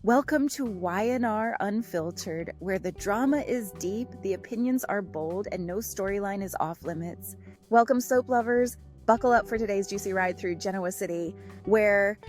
Welcome to Y&R Unfiltered, where the drama is deep, the opinions are bold, and no storyline is off limits. Welcome, soap lovers. Buckle up for today's juicy ride through Genoa City, where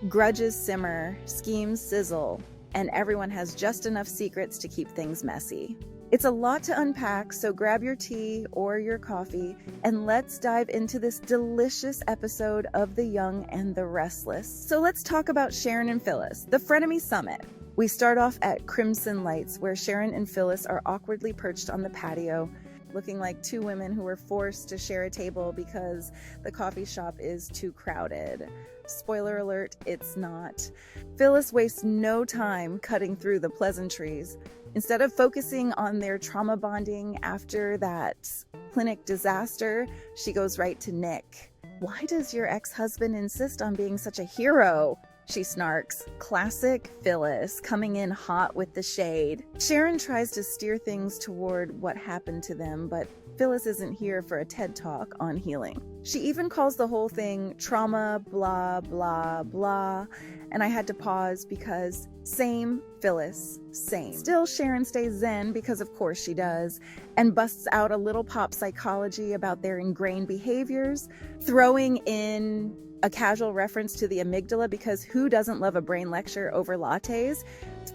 grudges simmer, schemes sizzle, and everyone has just enough secrets to keep things messy. It's a lot to unpack, so grab your tea or your coffee, and let's dive into this delicious episode of The Young and the Restless. So let's talk about Sharon and Phyllis, the frenemy summit. We start off at Crimson Lights, where Sharon and Phyllis are awkwardly perched on the patio, looking like two women who were forced to share a table because the coffee shop is too crowded. Spoiler alert, it's not. Phyllis wastes no time cutting through the pleasantries. Instead of focusing on their trauma bonding after that clinic disaster, she goes right to Nick. "Why does your ex-husband insist on being such a hero?" she snarks. Classic Phyllis, coming in hot with the shade. Sharon tries to steer things toward what happened to them, but Phyllis isn't here for a TED Talk on healing. She even calls the whole thing trauma, blah, blah, blah, and I had to pause because same Phyllis, same. Still, Sharon stays zen because of course she does, and busts out a little pop psychology about their ingrained behaviors, throwing in a casual reference to the amygdala because who doesn't love a brain lecture over lattes?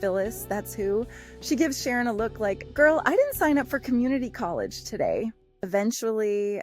Phyllis, that's who. She gives Sharon a look like, "Girl, I didn't sign up for community college today." Eventually,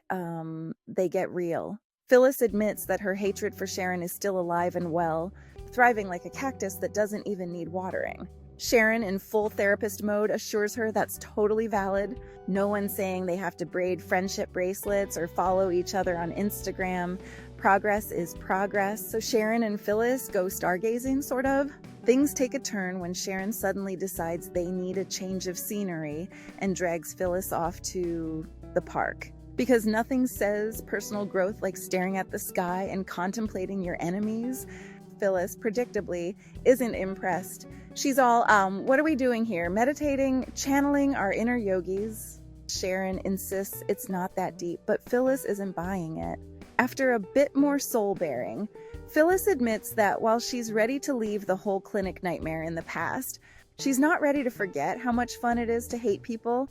they get real. Phyllis admits that her hatred for Sharon is still alive and well, thriving like a cactus that doesn't even need watering. Sharon, in full therapist mode, assures her that's totally valid. No one's saying they have to braid friendship bracelets or follow each other on Instagram. Progress is progress. So Sharon and Phyllis go stargazing, sort of. Things take a turn when Sharon suddenly decides they need a change of scenery and drags Phyllis off to the park. Because nothing says personal growth like staring at the sky and contemplating your enemies. Phyllis, predictably, isn't impressed. She's all, what are we doing here? Meditating, channeling our inner yogis. Sharon insists it's not that deep, but Phyllis isn't buying it. After a bit more soul-bearing, Phyllis admits that while she's ready to leave the whole clinic nightmare in the past, she's not ready to forget how much fun it is to hate people.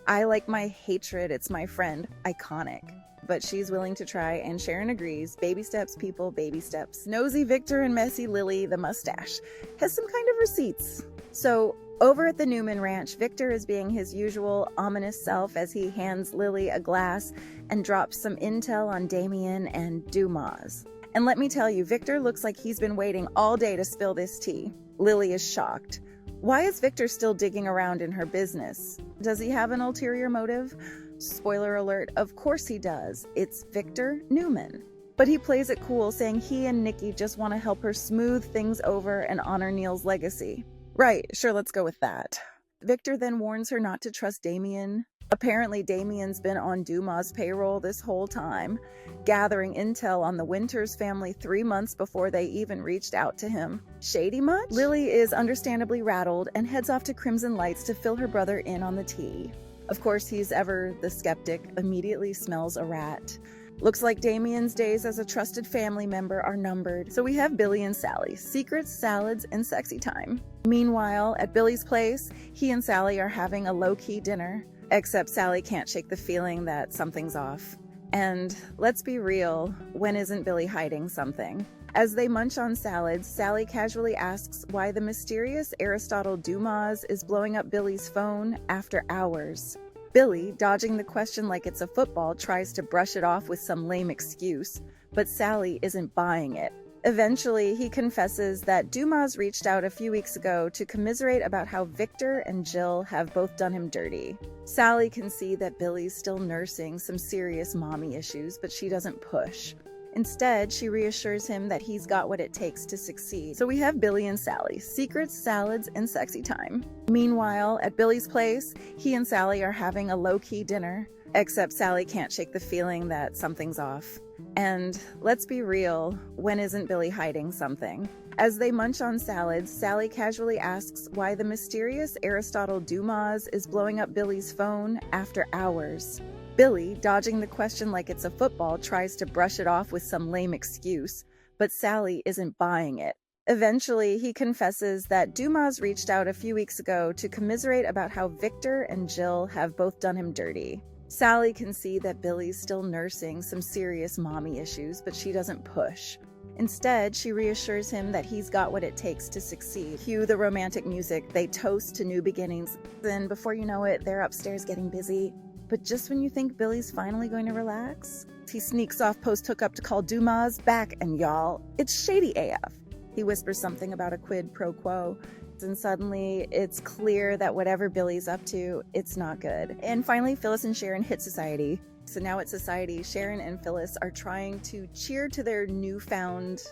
"I like my hatred, it's my friend." Iconic. But she's willing to try, and Sharon agrees. Baby steps, people, baby steps. Nosy Victor and messy Lily, the mustache, has some kind of receipts. So over at the Newman ranch, Victor is being his usual ominous self as he hands Lily a glass and drops some intel on Damian and Dumas. And let me tell you, Victor looks like he's been waiting all day to spill this tea. Lily is shocked. Why is Victor still digging around in her business? Does he have an ulterior motive? Spoiler alert, of course he does. It's Victor Newman. But he plays it cool, saying he and Nikki just want to help her smooth things over and honor Neil's legacy. Right, sure, let's go with that. Victor then warns her not to trust Damian. Apparently Damian's been on Dumas' payroll this whole time, gathering intel on the Winters family 3 months before they even reached out to him. Shady much? Lily is understandably rattled and heads off to Crimson Lights to fill her brother in on the tea. Of course, he's ever the skeptic, immediately smells a rat. Looks like Damian's days as a trusted family member are numbered. So we have Billy and Sally, secrets, salads, and sexy time. Meanwhile, at Billy's place, he and Sally are having a low-key dinner, except Sally can't shake the feeling that something's off. And let's be real, when isn't Billy hiding something? As they munch on salads, Sally casually asks why the mysterious Aristotle Dumas is blowing up Billy's phone after hours. Billy, dodging the question like it's a football, tries to brush it off with some lame excuse, but Sally isn't buying it. Eventually, he confesses that Dumas reached out a few weeks ago to commiserate about how Victor and Jill have both done him dirty. Sally can see that Billy's still nursing some serious mommy issues, but she doesn't push. Instead, she reassures him that he's got what it takes to succeed. So we have Billy and Sally, secrets, salads, and sexy time. Meanwhile, at Billy's place, he and Sally are having a low-key dinner, except Sally can't shake the feeling that something's off. And let's be real, when isn't Billy hiding something? As they munch on salads, Sally casually asks why the mysterious Aristotle Dumas is blowing up Billy's phone after hours. Billy, dodging the question like it's a football, tries to brush it off with some lame excuse, but Sally isn't buying it. Eventually, he confesses that Dumas reached out a few weeks ago to commiserate about how Victor and Jill have both done him dirty. Sally can see that Billy's still nursing some serious mommy issues, but she doesn't push. Instead, she reassures him that he's got what it takes to succeed. Cue the romantic music, they toast to new beginnings. Then, before you know it, they're upstairs getting busy. But just when you think Billy's finally going to relax, he sneaks off post-hookup to call Dumas back, and y'all, it's shady AF. He whispers something about a quid pro quo, and suddenly it's clear that whatever Billy's up to, it's not good. And finally, Phyllis and Sharon hit society. So now at society, Sharon and Phyllis are trying to cheer to their newfound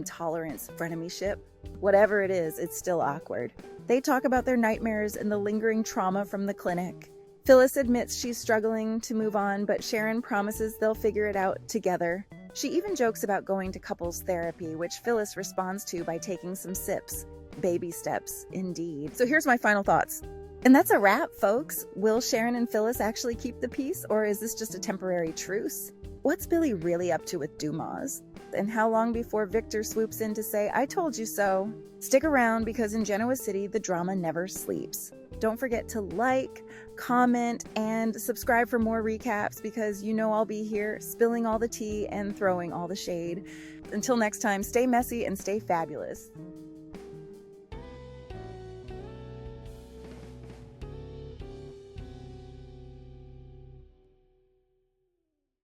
tolerance, frenemyship. Whatever it is, it's still awkward. They talk about their nightmares and the lingering trauma from the clinic. Phyllis admits she's struggling to move on, but Sharon promises they'll figure it out together. She even jokes about going to couples therapy, which Phyllis responds to by taking some sips. Baby steps, indeed. So here's my final thoughts. And that's a wrap, folks. Will Sharon and Phyllis actually keep the peace, or is this just a temporary truce? What's Billy really up to with Dumas? And how long before Victor swoops in to say, "I told you so"? Stick around, because in Genoa City, the drama never sleeps. Don't forget to like, comment, and subscribe for more recaps, because you know I'll be here spilling all the tea and throwing all the shade. Until next time, stay messy and stay fabulous.